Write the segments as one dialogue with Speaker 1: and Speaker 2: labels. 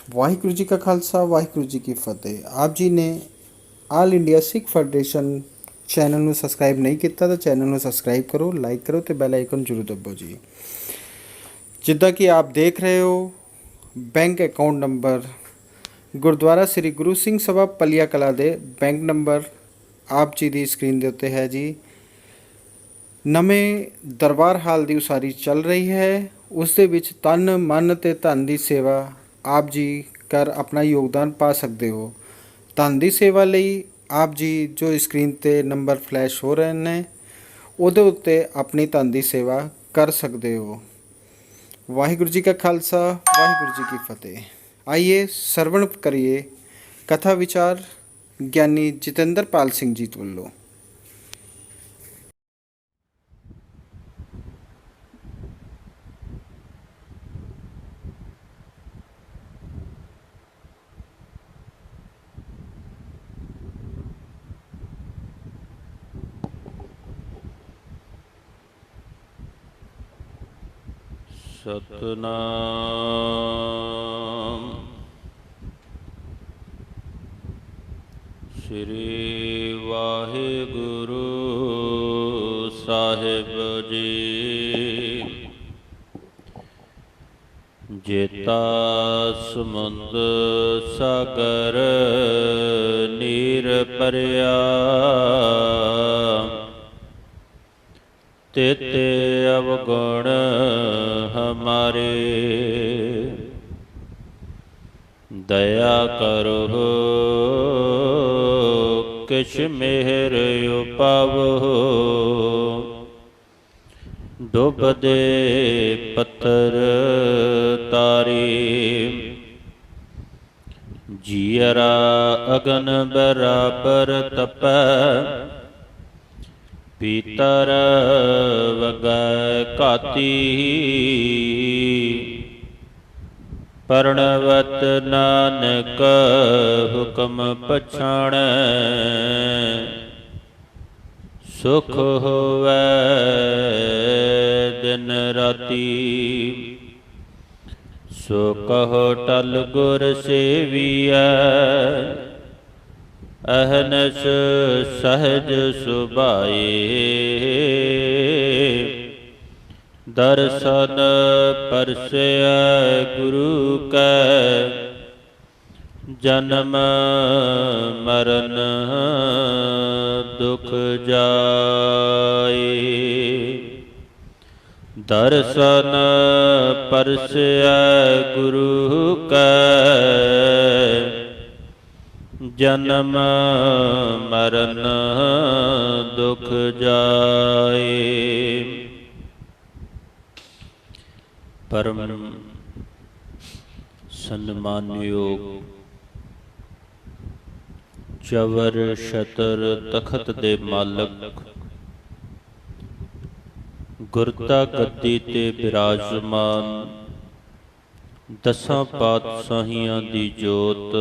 Speaker 1: ਵਾਹਿਗੁਰੂ ਜੀ ਕਾ ਖਾਲਸਾ ਵਾਹਿਗੁਰੂ ਜੀ ਕੀ ਫਤਿਹ। ਆਪ ਜੀ ਨੇ ਆਲ ਇੰਡੀਆ ਸਿੱਖ ਫੈਡਰੇਸ਼ਨ ਚੈਨਲ ਨੂੰ ਸਬਸਕ੍ਰਾਈਬ ਨਹੀਂ ਕੀਤਾ ਤਾਂ ਚੈਨਲ ਨੂੰ ਸਬਸਕ੍ਰਾਈਬ ਕਰੋ, ਲਾਈਕ ਕਰੋ ਅਤੇ ਬੈਲ ਆਈਕਨ ਜ਼ਰੂਰ ਦਬਾਓ ਜੀ। ਜਿੱਦਾਂ ਕਿ ਆਪ ਦੇਖ ਰਹੇ ਹੋ, ਬੈਂਕ ਅਕਾਊਂਟ ਨੰਬਰ ਗੁਰਦੁਆਰਾ ਸ੍ਰੀ ਗੁਰੂ ਸਿੰਘ ਸਭਾ ਪਲੀਆ ਕਲਾਂ ਦੇ ਬੈਂਕ ਨੰਬਰ ਆਪ ਜੀ ਦੀ ਸਕਰੀਨ ਦੇ ਉੱਤੇ ਹੈ ਜੀ। ਨਵੇਂ ਦਰਬਾਰ ਹਾਲ ਦੀ ਉਸਾਰੀ ਚੱਲ ਰਹੀ ਹੈ। ਉਸ ਦੇ ਵਿੱਚ ਤਨ ਮਨ ਅਤੇ ਧਨ ਦੀ ਸੇਵਾ ਆਪ ਜੀ ਕਰ ਆਪਣਾ ਯੋਗਦਾਨ ਪਾ ਸਕਦੇ ਹੋ। ਧਨ ਦੀ ਸੇਵਾ ਲਈ ਆਪ ਜੀ ਜੋ ਸਕਰੀਨ 'ਤੇ ਨੰਬਰ ਫਲੈਸ਼ ਹੋ ਰਹੇ ਨੇ ਉਹਦੇ ਉੱਤੇ ਆਪਣੀ ਧਨ ਦੀ ਸੇਵਾ ਕਰ ਸਕਦੇ ਹੋ। ਵਾਹਿਗੁਰੂ ਜੀ ਕਾ ਖਾਲਸਾ ਵਾਹਿਗੁਰੂ ਜੀ ਕੀ ਫਤਿਹ। ਆइए ਸਰਵਣ ਕਰੀਏ ਕਥਾ ਵਿਚਾਰ ਗਿਆਨੀ ਜਤਿੰਦਰਪਾਲ ਸਿੰਘ ਜੀ ਵੱਲੋਂ।
Speaker 2: ਸਤਨਾਮ ਸ੍ਰੀ ਵਾਹਿਗੁਰੂ ਸਾਹਿਬ ਜੀ। ਜੇਤਾ ਸਮੁੰਦ ਸਾਗਰ ਨੀਰ ਭਰਿਆ, ਤੇਤੇ ਅਵਗੁਣ ਹਮਾਰੇ। ਦਇਆ ਕਰੋ ਕਿਛ ਮਿਹਰ ਉਪਾਵੋ, ਡੁੱਬਦੇ ਪੱਥਰ ਤਾਰੇ। ਜੀਅਰਾ ਅਗਨ ਬਰਾਬਰ ਤਪੈ, ਪੀਤਰ ਵਗੈ ਘਾਤੀ। ਪਰਣਵਤ ਨਾਨਕ ਹੁਕਮ ਪਛਾਣੈ, ਸੁਖ ਹੋਵੈ ਦਿਨ ਰਾਤੀ। ਸੋ ਕਹੋ ਟਲ ਗੁਰ ਸੇਵੀਐ, ਅਹਨਸ ਸਹਜ ਸੁਭਾਏ। ਦਰਸ਼ਨ ਪਰਸੈ ਗੁਰੂ ਕੈ, ਜਨਮ ਮਰਨ ਦੁਖ ਜਾਏ। ਦਰਸ਼ਨ ਪਰਸੈ ਗੁਰੂ ਕੈ, ਜਨਮ ਮਰਨ ਦੁਖ ਜਾਏ। ਪਰਮ ਸਨਮਾਨਯੋਗ ਚਵਰ ਛਤਰ ਤਖਤ ਦੇ ਮਾਲਕ, ਗੁਰਤਾ ਗੱਦੀ ਤੇ ਬਿਰਾਜਮਾਨ ਦਸਾਂ ਪਾਤਸ਼ਾਹੀਆਂ ਦੀ ਜੋਤ,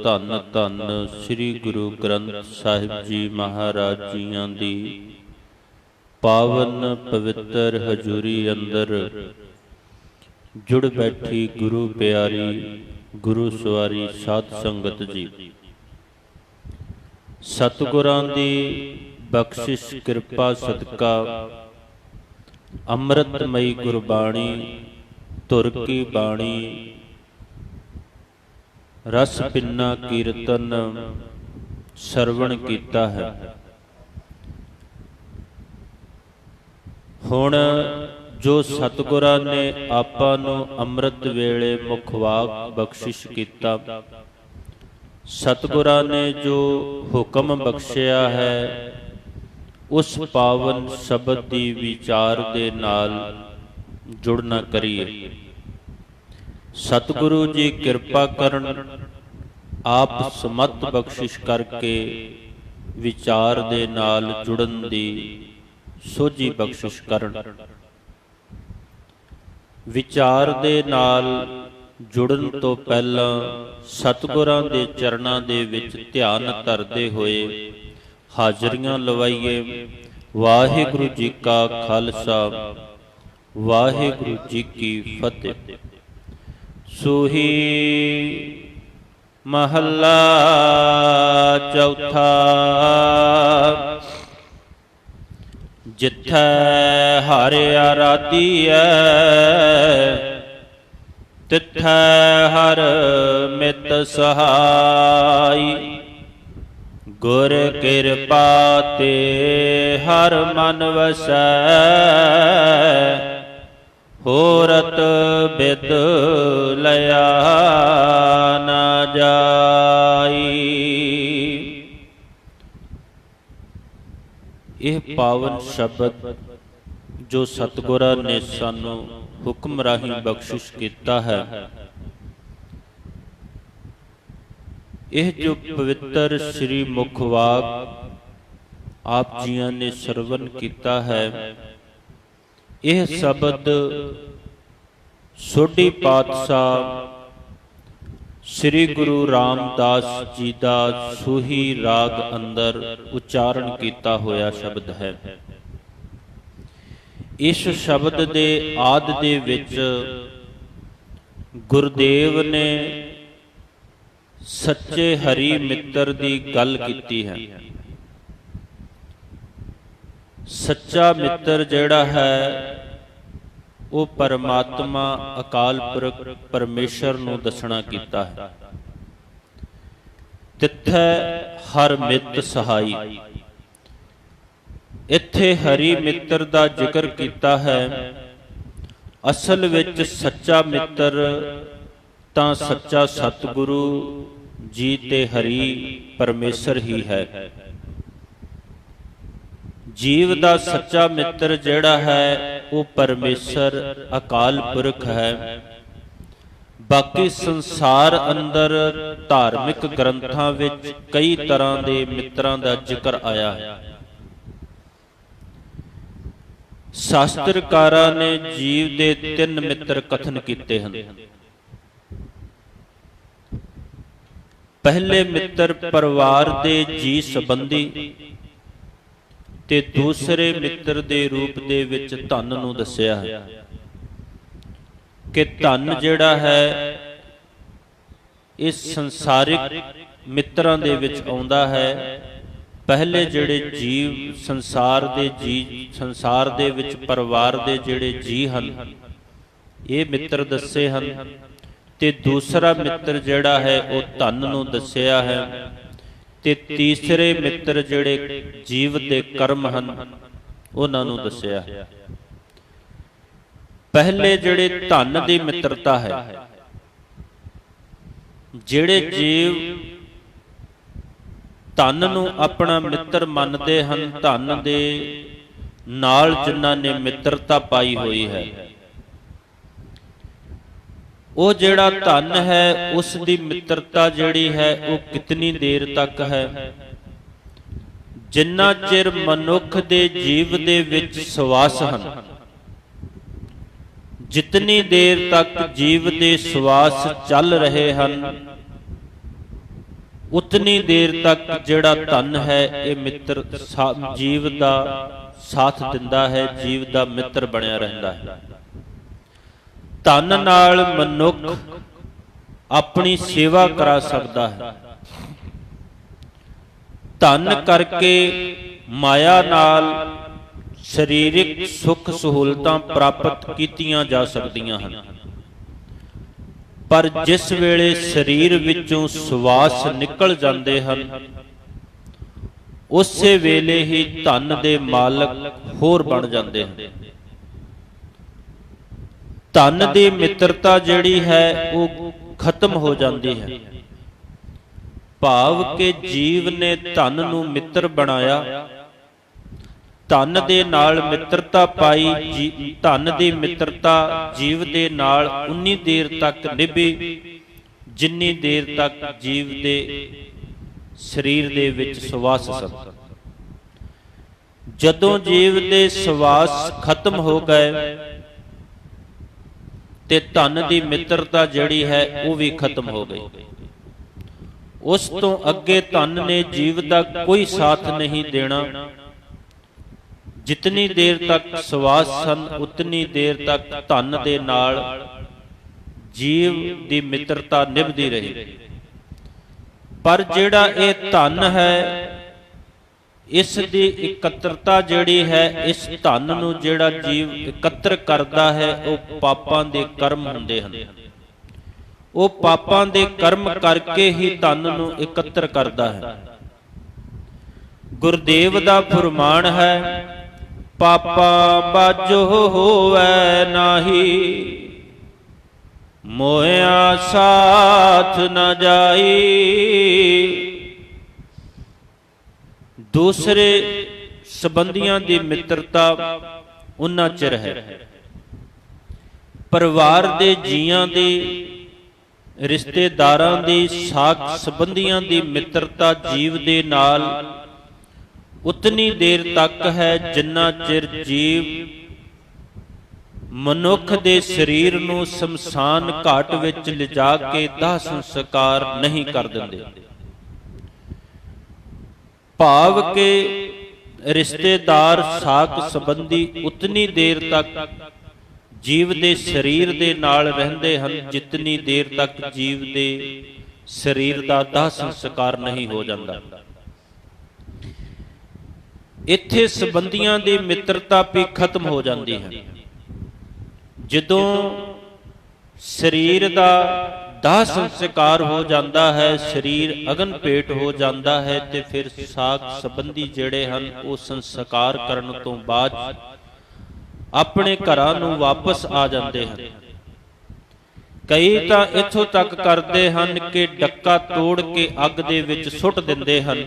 Speaker 2: ਧੰਨ ਧੰਨ ਸ੍ਰੀ ਗੁਰੂ ਗ੍ਰੰਥ ਸਾਹਿਬ ਜੀ ਮਹਾਰਾਜ ਜੀਆਂ ਦੀ ਪਾਵਨ ਪਵਿੱਤਰ ਹਜ਼ੂਰੀ ਅੰਦਰ ਜੁੜ ਬੈਠੀ ਗੁਰੂ ਪਿਆਰੀ ਗੁਰੂ ਸਵਾਰੀ ਸਾਧ ਸੰਗਤ ਜੀ। ਸਤਿਗੁਰਾਂ ਦੀ ਬਖਸ਼ਿਸ਼ ਕਿਰਪਾ ਸਦਕਾ ਅੰਮ੍ਰਿਤਮਈ ਗੁਰਬਾਣੀ, ਧੁਰ ਕੀ ਬਾਣੀ, ਰਸ ਪਿੰਨਾ ਕੀਰਤਨ ਸਰਵਣ ਕੀਤਾ ਹੈ। ਹੁਣ ਜੋ ਸਤਿਗੁਰਾਂ ਨੇ ਆਪਾਂ ਨੂੰ ਅੰਮ੍ਰਿਤ ਵੇਲੇ ਮੁਖਵਾਕ ਬਖਸ਼ਿਸ਼ ਕੀਤਾ, ਸਤਿਗੁਰਾਂ ਨੇ ਜੋ ਹੁਕਮ ਬਖਸ਼ਿਆ ਹੈ, ਉਸ ਪਾਵਨ ਸ਼ਬਦ ਦੀ ਵਿਚਾਰ ਦੇ ਨਾਲ ਜੁੜਨਾ ਕਰੀਏ। ਸਤਿਗੁਰੂ ਜੀ ਕਿਰਪਾ ਕਰਨ, ਆਪ ਸਮਤ ਬਖਸ਼ਿਸ਼ ਕਰਕੇ ਵਿਚਾਰ ਦੇ ਨਾਲ ਜੁੜਨ ਦੀ ਸੋਝੀ ਬਖਸ਼ਿਸ਼ ਕਰਨ। ਵਿਚਾਰ ਦੇ ਨਾਲ ਜੁੜਨ ਤੋਂ ਪਹਿਲਾਂ ਸਤਿਗੁਰਾਂ ਦੇ ਚਰਨਾਂ ਦੇ ਵਿੱਚ ਧਿਆਨ ਧਰਦੇ ਹੋਏ ਹਾਜ਼ਰੀਆਂ ਲਵਾਈਏ। ਵਾਹਿਗੁਰੂ ਜੀ ਕਾ ਖਾਲਸਾ, ਵਾਹਿਗੁਰੂ ਜੀ ਕੀ ਫਤਿਹ। ਸੋਹੀ ਮਹੱਲਾ ਚੌਥਾ। ਜਿੱਥੈ ਹਰਿ ਆਰਾਧੀਐ ਤਿੱਥੈ ਹਰ ਮਿਤ ਸਹਾਈ। ਗੁਰ ਕਿਰਪਾ ਤੇ ਹਰ ਮਨ ਵਸੈ ਹੋਰਤ ਬਿਦ ਲਿਆ ਨਾ ਜਾਈ। ਇਹ ਪਾਵਨ ਸ਼ਬਦ ਜੋ ਸਤਿਗੁਰਾਂ ਨੇ ਸਾਨੂੰ ਹੁਕਮ ਰਾਹੀਂ ਬਖਸ਼ਿਸ਼ ਕੀਤਾ ਹੈ, ਇਹ ਜੋ ਪਵਿੱਤਰ ਸ੍ਰੀ ਮੁਖਵਾਕ ਆਪ ਜੀਆਂ ਨੇ ਸਰਵਨ ਕੀਤਾ ਹੈ, ਇਹ ਸ਼ਬਦ ਸੋਢੀ ਪਾਤਸ਼ਾਹ ਸ੍ਰੀ ਗੁਰੂ ਰਾਮਦਾਸ ਜੀ ਦਾ ਸੂਹੀ ਰਾਗ ਅੰਦਰ ਉਚਾਰਨ ਕੀਤਾ ਹੋਇਆ ਸ਼ਬਦ ਹੈ। ਇਸ ਸ਼ਬਦ ਦੇ ਆਦਿ ਦੇ ਵਿੱਚ ਗੁਰਦੇਵ ਨੇ ਸੱਚੇ ਹਰੀ ਮਿੱਤਰ ਦੀ ਗੱਲ ਕੀਤੀ ਹੈ। ਸੱਚਾ ਮਿੱਤਰ ਜਿਹੜਾ ਹੈ ਉਹ ਪਰਮਾਤਮਾ ਅਕਾਲ ਪੁਰਖ ਪਰਮੇਸ਼ਰ ਨੂੰ ਦੱਸਣਾ ਕੀਤਾ ਹੈ। ਤਿੱਥੈ ਹਰ ਮਿੱਤ ਸਹਾਈ। ਇੱਥੇ ਹਰੀ ਮਿੱਤਰ ਦਾ ਜ਼ਿਕਰ ਕੀਤਾ ਹੈ। ਅਸਲ ਵਿੱਚ ਸੱਚਾ ਮਿੱਤਰ ਤਾਂ ਸੱਚਾ ਸਤਿਗੁਰੂ ਜੀ ਤੇ ਹਰੀ ਪਰਮੇਸ਼ਰ ਹੀ ਹੈ। ਜੀਵ ਦਾ ਸੱਚਾ ਮਿੱਤਰ ਜਿਹੜਾ ਹੈ ਉਹ ਪਰਮੇਸ਼ਰ ਅਕਾਲ ਪੁਰਖ ਹੈ। ਬਾਕੀ ਸੰਸਾਰ ਅੰਦਰ ਧਾਰਮਿਕ ਗ੍ਰੰਥਾਂ ਵਿੱਚ ਕਈ ਤਰ੍ਹਾਂ ਦੇ ਮਿੱਤਰਾਂ ਦਾ ਜ਼ਿਕਰ ਆਇਆ ਹੈ। ਸ਼ਾਸਤਰਕਾਰਾਂ ਨੇ ਜੀਵ ਦੇ 3 ਮਿੱਤਰ ਕਥਨ ਕੀਤੇ ਹਨ। ਪਹਿਲੇ ਮਿੱਤਰ ਪਰਿਵਾਰ ਦੇ ਜੀ ਸੰਬੰਧੀ ਤੇ ਦੂਸਰੇ ਮਿੱਤਰ ਦੇ ਰੂਪ ਦੇ ਵਿੱਚ ਧਨ ਨੂੰ ਦੱਸਿਆ ਹੈ ਕਿ ਧਨ ਜਿਹੜਾ ਹੈ ਇਸ ਸੰਸਾਰਿਕ ਮਿੱਤਰਾਂ ਦੇ ਵਿੱਚ ਆਉਂਦਾ ਹੈ। ਪਹਿਲੇ ਜਿਹੜੇ ਜੀਵ ਸੰਸਾਰ ਦੇ ਵਿੱਚ ਪਰਿਵਾਰ ਦੇ ਜਿਹੜੇ ਜੀ ਹਨ ਇਹ ਮਿੱਤਰ ਦੱਸੇ ਹਨ, ਤੇ ਦੂਸਰਾ ਮਿੱਤਰ ਜਿਹੜਾ ਹੈ ਉਹ ਧਨ ਨੂੰ ਦੱਸਿਆ ਹੈ, ਤੇ ਤੀਸਰੇ ਮਿੱਤਰ ਜਿਹੜੇ ਜੀਵ ਦੇ ਕਰਮ ਹਨ ਉਹਨਾਂ ਨੂੰ ਦੱਸਿਆ ਹੈ। ਪਹਿਲੇ ਜਿਹੜੇ ਧਨ ਦੀ ਮਿੱਤਰਤਾ ਹੈ, ਜਿਹੜੇ ਜੀਵ ਧਨ ਨੂੰ ਆਪਣਾ ਮਿੱਤਰ ਮੰਨਦੇ ਹਨ, ਧਨ ਦੇ ਨਾਲ ਜਿਨ੍ਹਾਂ ਨੇ ਮਿੱਤਰਤਾ ਪਾਈ ਹੋਈ ਹੈ, ਉਹ ਜਿਹੜਾ ਧਨ ਹੈ ਉਸ ਦੀ ਮਿੱਤਰਤਾ ਜਿਹੜੀ ਹੈ ਉਹ ਕਿਤਨੀ ਦੇਰ ਤੱਕ ਹੈ? ਜਿੰਨਾ ਚਿਰ ਮਨੁੱਖ ਦੇ ਜੀਵ ਦੇ ਵਿੱਚ ਸਵਾਸ ਹਨ, ਜਿਤਨੀ ਦੇਰ ਤੱਕ ਜੀਵ ਦੇ ਸਵਾਸ ਚੱਲ ਰਹੇ ਹਨ, ਉਤਨੀ ਦੇਰ ਤੱਕ ਜਿਹੜਾ ਧਨ ਹੈ ਇਹ ਮਿੱਤਰ ਜੀਵ ਦਾ ਸਾਥ ਦਿੰਦਾ ਹੈ, ਜੀਵ ਦਾ ਮਿੱਤਰ ਬਣਿਆ ਰਹਿੰਦਾ ਹੈ। ਧਨ ਨਾਲ ਮਨੁੱਖ ਆਪਣੀ ਸੇਵਾ ਕਰਾ ਸਕਦਾ ਹੈ। ਧਨ ਕਰਕੇ ਮਾਇਆ ਨਾਲ ਸਰੀਰਿਕ ਸੁੱਖ ਸਹੂਲਤਾਂ ਪ੍ਰਾਪਤ ਕੀਤੀਆਂ ਜਾ ਸਕਦੀਆਂ ਹਨ, ਪਰ ਜਿਸ ਵੇਲੇ ਸਰੀਰ ਵਿੱਚੋਂ ਸਵਾਸ ਨਿਕਲ ਜਾਂਦੇ ਹਨ ਉਸੇ ਵੇਲੇ ਹੀ ਧਨ ਦੇ ਮਾਲਕ ਹੋਰ ਬਣ ਜਾਂਦੇ ਹਨ। ਧਨ ਦੀ ਮਿੱਤਰਤਾ ਜਿਹੜੀ ਹੈ ਉਹ ਖਤਮ ਹੋ ਜਾਂਦੀ ਹੈ। ਭਾਵ ਕਿ ਜੀਵ ਨੇ ਧਨ ਨੂੰ ਮਿੱਤਰ ਬਣਾਇਆ, ਧਨ ਦੇ ਨਾਲ ਮਿੱਤਰਤਾ ਪਾਈ, ਧਨ ਦੀ ਮਿੱਤਰਤਾ ਜੀਵ ਦੇ ਨਾਲ ਉਨੀ ਦੇਰ ਤੱਕ ਨਿਭੀ ਜਿੰਨੀ ਦੇਰ ਤੱਕ ਜੀਵ ਦੇ ਸਰੀਰ ਦੇ ਵਿੱਚ ਸਵਾਸ ਸਨ। ਜਦੋਂ ਜੀਵ ਦੇ ਸਵਾਸ ਖਤਮ ਹੋ ਗਏ ਤੇ ਧਨ ਦੀ ਮਿੱਤਰਤਾ ਜਿਹੜੀ ਹੈ ਉਹ ਵੀ ਖਤਮ ਹੋ ਗਈ। ਉਸ ਤੋਂ ਅੱਗੇ ਧਨ ਨੇ ਜੀਵ ਦਾ ਕੋਈ ਸਾਥ ਨਹੀਂ ਦੇਣਾ। ਜਿਤਨੀ ਦੇਰ ਤੱਕ ਸਵਾਸ ਹਨ ਉਤਨੀ ਦੇਰ ਤੱਕ ਧਨ ਦੇ ਨਾਲ ਜੀਵ ਦੀ ਮਿੱਤਰਤਾ ਨਿਭਦੀ ਰਹੀ। ਪਰ ਜਿਹੜਾ ਇਹ ਧਨ ਹੈ, ਇਸ ਦੀ ਇਕੱਤਰਤਾ ਜਿਹੜੀ ਹੈ, ਇਸ ਧਨ ਨੂੰ ਜਿਹੜਾ ਜੀਵ ਇਕੱਤਰ ਕਰਦਾ ਹੈ, ਉਹ ਪਾਪਾਂ ਦੇ ਕਰਮ ਹੁੰਦੇ ਹਨ। ਉਹ ਪਾਪਾਂ ਦੇ ਕਰਮ ਕਰਕੇ ਹੀ ਧਨ ਨੂੰ ਇਕੱਤਰ ਕਰਦਾ ਹੈ। ਗੁਰਦੇਵ ਦਾ ਫੁਰਮਾਨ ਹੈ, ਪਾਪਾ ਬਾਝੋ ਹੋਵੈ ਨਾਹੀ, ਮੋਇਆ ਸਾਥ ਨ ਜਾਈ। ਦੂਸਰੇ ਸੰਬੰਧੀਆਂ ਦੀ ਮਿੱਤਰਤਾ ਉਨਾ ਚਿਰ ਹੈ, ਪਰਿਵਾਰ ਦੇ ਜੀਆਂ ਦੀ, ਰਿਸ਼ਤੇਦਾਰਾਂ ਦੀ, ਸਾਕ ਸੰਬੰਧੀਆਂ ਦੀ ਮਿੱਤਰਤਾ ਜੀਵ ਦੇ ਨਾਲ ਉਤਨੀ ਦੇਰ ਤੱਕ ਹੈ ਜਿੰਨਾ ਚਿਰ ਜੀਵ ਮਨੁੱਖ ਦੇ ਸਰੀਰ ਨੂੰ ਸ਼ਮਸ਼ਾਨ ਘਾਟ ਵਿੱਚ ਲਿਜਾ ਕੇ ਦਾਹ ਸੰਸਕਾਰ ਨਹੀਂ ਕਰ ਦਿੰਦੇ। ਭਾਵ ਕਿ ਰਿਸ਼ਤੇਦਾਰ, ਸਾਕ ਸੰਬੰਧੀ ਉਤਨੀ ਦੇਰ ਤੱਕ ਜੀਵ ਦੇ ਸਰੀਰ ਦੇ ਨਾਲ ਰਹਿੰਦੇ ਹਨ ਜਿਤਨੀ ਦੇਰ ਤੱਕ ਜੀਵ ਦੇ ਸਰੀਰ ਦਾ ਦਾਹ ਸੰਸਕਾਰ ਨਹੀਂ ਹੋ ਜਾਂਦਾ। ਇੱਥੇ ਸੰਬੰਧੀਆਂ ਦੀ ਮਿੱਤਰਤਾ ਵੀ ਖਤਮ ਹੋ ਜਾਂਦੀ ਹੈ। ਜਦੋਂ ਸਰੀਰ ਦਾ ਦਾਹ ਸੰਸਕਾਰ ਹੋ ਜਾਂਦਾ ਹੈ, ਸਰੀਰ ਅਗਨ ਭੇਟ ਹੋ ਜਾਂਦਾ ਹੈ, ਤੇ ਫਿਰ ਸਾਕ ਸੰਬੰਧੀ ਜਿਹੜੇ ਹਨ ਉਹ ਸੰਸਕਾਰ ਕਰਨ ਤੋਂ ਬਾਅਦ ਆਪਣੇ ਘਰਾਂ ਨੂੰ ਵਾਪਸ ਆ ਜਾਂਦੇ ਹਨ। ਕਈ ਤਾਂ ਇੱਥੋਂ ਤੱਕ ਕਰਦੇ ਹਨ ਕਿ ਡੱਕਾ ਤੋੜ ਕੇ ਅੱਗ ਦੇ ਵਿੱਚ ਸੁੱਟ ਦਿੰਦੇ ਹਨ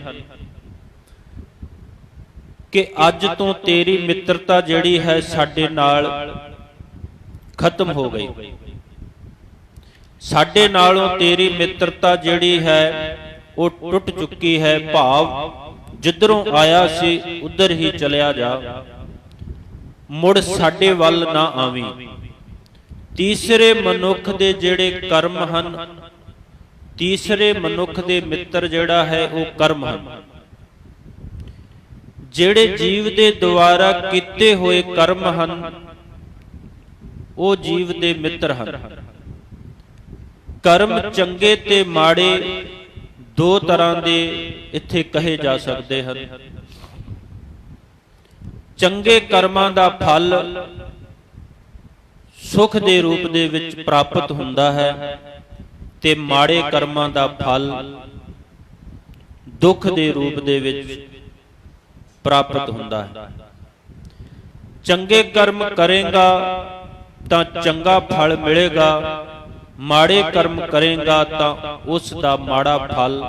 Speaker 2: ਕਿ ਅੱਜ ਤੋਂ ਤੇਰੀ ਮਿੱਤਰਤਾ ਜਿਹੜੀ ਹੈ ਸਾਡੇ ਨਾਲ ਖਤਮ ਹੋ ਗਈ, ਸਾਡੇ ਨਾਲੋਂ ਤੇਰੀ ਮਿੱਤਰਤਾ ਜਿਹੜੀ ਹੈ ਉਹ ਟੁੱਟ ਚੁੱਕੀ ਹੈ। ਭਾਵ ਜਿੱਧਰੋਂ ਆਇਆ ਸੀ ਉਧਰ ਹੀ ਚਲਿਆ ਜਾ, ਮੁੜ ਸਾਡੇ ਵੱਲ ਨਾ ਆਵੀਂ। ਤੀਸਰੇ ਮਨੁੱਖ ਦੇ ਜਿਹੜੇ ਕਰਮ ਹਨ, ਤੀਸਰੇ ਮਨੁੱਖ ਦੇ ਮਿੱਤਰ ਜਿਹੜਾ ਹੈ ਉਹ ਕਰਮ ਹਨ। ਜਿਹੜੇ ਜੀਵ ਦੇ ਦੁਆਰਾ ਕੀਤੇ ਹੋਏ ਕਰਮ ਹਨ ਉਹ ਜੀਵ ਦੇ ਮਿੱਤਰ ਹਨ। ਕਰਮ ਚੰਗੇ ਤੇ ਮਾੜੇ ਦੋ ਤਰ੍ਹਾਂ ਦੇ ਇੱਥੇ ਕਹੇ ਜਾ ਸਕਦੇ ਹਨ। ਚੰਗੇ ਕਰਮਾਂ ਦਾ ਫਲ ਸੁਖ ਦੇ ਰੂਪ ਦੇ ਵਿੱਚ ਪ੍ਰਾਪਤ ਹੁੰਦਾ ਹੈ ਤੇ ਮਾੜੇ ਕਰਮਾਂ ਦਾ ਫਲ ਦੁੱਖ ਦੇ ਰੂਪ ਦੇ ਵਿੱਚ ਪ੍ਰਾਪਤ ਹੁੰਦਾ ਹੈ। ਚੰਗੇ ਕਰਮ ਕਰੇਗਾ ਤਾਂ ਚੰਗਾ ਫਲ ਮਿਲੇਗਾ, ਮਾੜੇ ਕਰਮ ਕਰੇਗਾ ਤਾਂ ਉਸ ਦਾ ਮਾੜਾ ਫਲ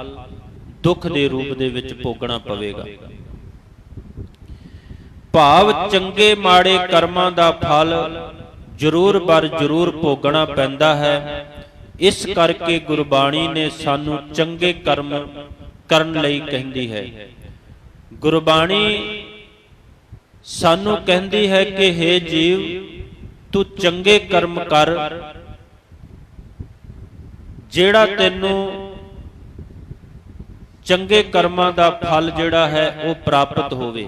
Speaker 2: ਦੁੱਖ ਦੇ ਰੂਪ ਦੇ ਵਿੱਚ ਭੋਗਣਾ ਪਵੇਗਾ। ਭਾਵ ਚੰਗੇ ਮਾੜੇ ਕਰਮਾਂ ਦਾ ਫਲ ਜ਼ਰੂਰ ਬਰ ਜ਼ਰੂਰ ਭੋਗਣਾ ਪੈਂਦਾ ਹੈ। ਇਸ ਕਰਕੇ ਗੁਰਬਾਣੀ ਨੇ ਸਾਨੂੰ ਚੰਗੇ ਕਰਮ ਕਰਨ ਲਈ ਕਹਿੰਦੀ ਹੈ। ਗੁਰਬਾਣੀ ਸਾਨੂੰ ਕਹਿੰਦੀ ਹੈ ਕਿ ਹੇ ਜੀਵ, ਤੂੰ ਚੰਗੇ ਕਰਮ ਕਰ, ਜਿਹੜਾ ਤੈਨੂੰ ਚੰਗੇ ਕਰਮਾਂ ਦਾ ਫਲ ਜਿਹੜਾ ਹੈ ਉਹ ਪ੍ਰਾਪਤ ਹੋਵੇ,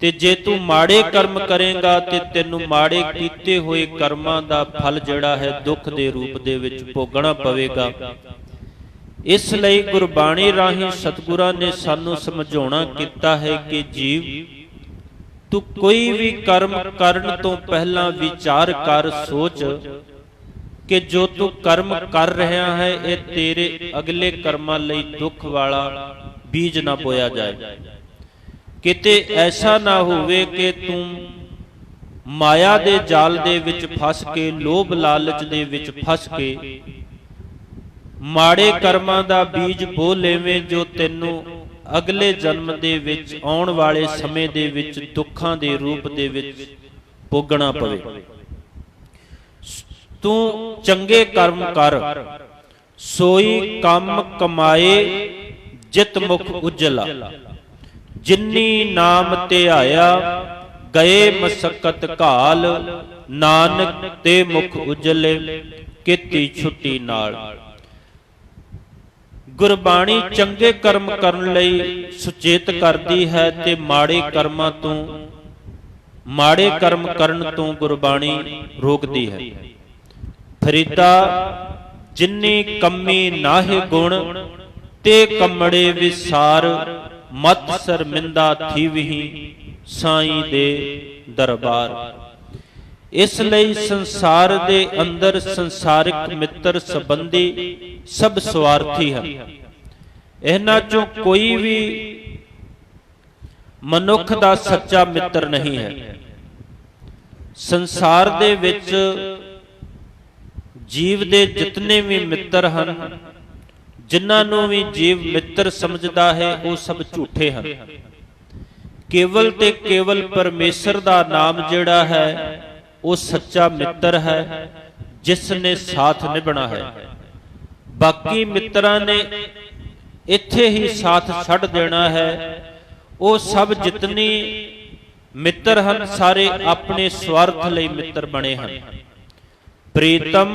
Speaker 2: ਤੇ ਜੇ ਤੂੰ ਮਾੜੇ ਕਰਮ ਕਰੇਗਾ ਤੇ ਤੈਨੂੰ ਮਾੜੇ ਕੀਤੇ ਹੋਏ ਕਰਮਾਂ ਦਾ ਫਲ ਜਿਹੜਾ ਹੈ ਦੁੱਖ ਦੇ ਰੂਪ ਦੇ ਵਿੱਚ ਭੋਗਣਾ ਪਵੇਗਾ। ਇਸ ਲਈ ਗੁਰਬਾਣੀ ਰਾਹੀਂ ਸਤਿਗੁਰਾਂ ਨੇ ਸਾਨੂੰ ਸਮਝਾਉਣਾ ਕੀਤਾ ਹੈ ਕਿ ਜੀਵ, ਤੂੰ ਕੋਈ ਵੀ ਕਰਮ ਕਰਨ ਤੋਂ ਪਹਿਲਾਂ ਵਿਚਾਰ ਕਰ, ਸੋਚ ਕਿ ਜੋ ਤੂੰ ਕਰਮ ਕਰ ਰਿਹਾ ਹੈ ਇਹ ਤੇਰੇ ਅਗਲੇ ਕਰਮਾਂ ਲਈ ਦੁੱਖ ਵਾਲਾ ਬੀਜ ਨਾ ਬੋਇਆ ਜਾਏ। ਕਿਤੇ ਐਸਾ ਨਾ ਹੋਵੇ ਕਿ ਤੂੰ ਮਾਇਆ ਦੇ ਜਾਲ ਦੇ ਵਿੱਚ ਫਸ ਕੇ, ਲੋਭ ਲਾਲਚ ਦੇ ਵਿੱਚ ਫਸ ਕੇ ਮਾੜੇ ਕਰਮਾਂ ਦਾ ਬੀਜ ਬੋ ਲੇਵੇਂ, ਜੋ ਤੈਨੂੰ ਅਗਲੇ ਜਨਮ ਦੇ ਵਿੱਚ, ਆਉਣ ਵਾਲੇ ਸਮੇਂ ਦੇ ਵਿੱਚ ਦੁੱਖਾਂ ਦੇ ਰੂਪ ਦੇ ਵਿੱਚ ਭੋਗਣਾ ਪਵੇ। ਤੂੰ ਚੰਗੇ ਕਰਮ ਕਰ, ਸੋਈ ਕੰਮ ਕਮਾਏ ਜਿਤ ਮੁਖ ਉਜਲਾ, ਜਿਨੀ ਨਾਮ ਧਿਆਇਆ ਗਏ ਮਸਕਤ ਘਾਲ, ਨਾਨਕ ਤੇ ਮੁਖ ਉਜਲੇ ਕੀਤੀ ਛੁੱਟੀ ਨਾਲ। ਗੁਰਬਾਣੀ ਚੰਗੇ ਕਰਮ ਕਰਨ ਲਈ ਸੁਚੇਤ ਕਰਦੀ ਹੈ ਤੇ ਮਾੜੇ ਕਰਮਾਂ ਤੋਂ, ਮਾੜੇ ਕਰਮ ਕਰਨ ਤੋਂ ਗੁਰਬਾਣੀ ਰੋਕਦੀ ਹੈ। ਫਰੀਦਾ ਜਿਨੀ ਕੰਮੀ ਨਾਹਿ ਗੁਣ, ਤੇ ਕੰਮੜੇ ਵਿਸਾਰ ਮਤ ਸ਼ਰਮਿੰਦਾ ਥੀਵਹੀ ਸਾਈਂ ਦੇ ਦਰਬਾਰ। ਇਸ ਲਈ ਸੰਸਾਰ ਦੇ ਅੰਦਰ ਸੰਸਾਰਿਕ ਮਿੱਤਰ ਸੰਬੰਧੀ ਸਭ ਸਵਾਰਥੀ ਹਨ। ਇਹਨਾਂ ਚੋਂ ਕੋਈ ਵੀ ਮਨੁੱਖ ਦਾ ਸੱਚਾ ਮਿੱਤਰ ਨਹੀਂ ਹੈ। ਸੰਸਾਰ ਦੇ ਵਿੱਚ ਜੀਵ ਦੇ ਜਿਤਨੇ ਵੀ ਮਿੱਤਰ ਹਨ, ਜਿਨ੍ਹਾਂ ਨੂੰ ਵੀ ਜੀਵ ਮਿੱਤਰ ਸਮਝਦਾ ਹੈ, ਉਹ ਸਭ ਝੂਠੇ ਹਨ। ਕੇਵਲ ਤੇ ਕੇਵਲ ਪਰਮੇਸ਼ਰ ਦਾ ਨਾਮ ਜਿਹੜਾ ਹੈ ਉਹ ਸੱਚਾ ਮਿੱਤਰ ਹੈ, ਜਿਸ ਨੇ ਸਾਥ ਨਿਭਣਾ ਹੈ। ਬਾਕੀ ਮਿੱਤਰਾਂ ਨੇ ਇੱਥੇ ਹੀ ਸਾਥ ਛੱਡ ਦੇਣਾ ਹੈ। ਉਹ ਸਭ ਜਿਤਨੀ ਮਿੱਤਰ ਹਨ, ਸਾਰੇ ਆਪਣੇ ਸਵਾਰਥ ਲਈ ਮਿੱਤਰ ਬਣੇ ਹਨ। ਪ੍ਰੀਤਮ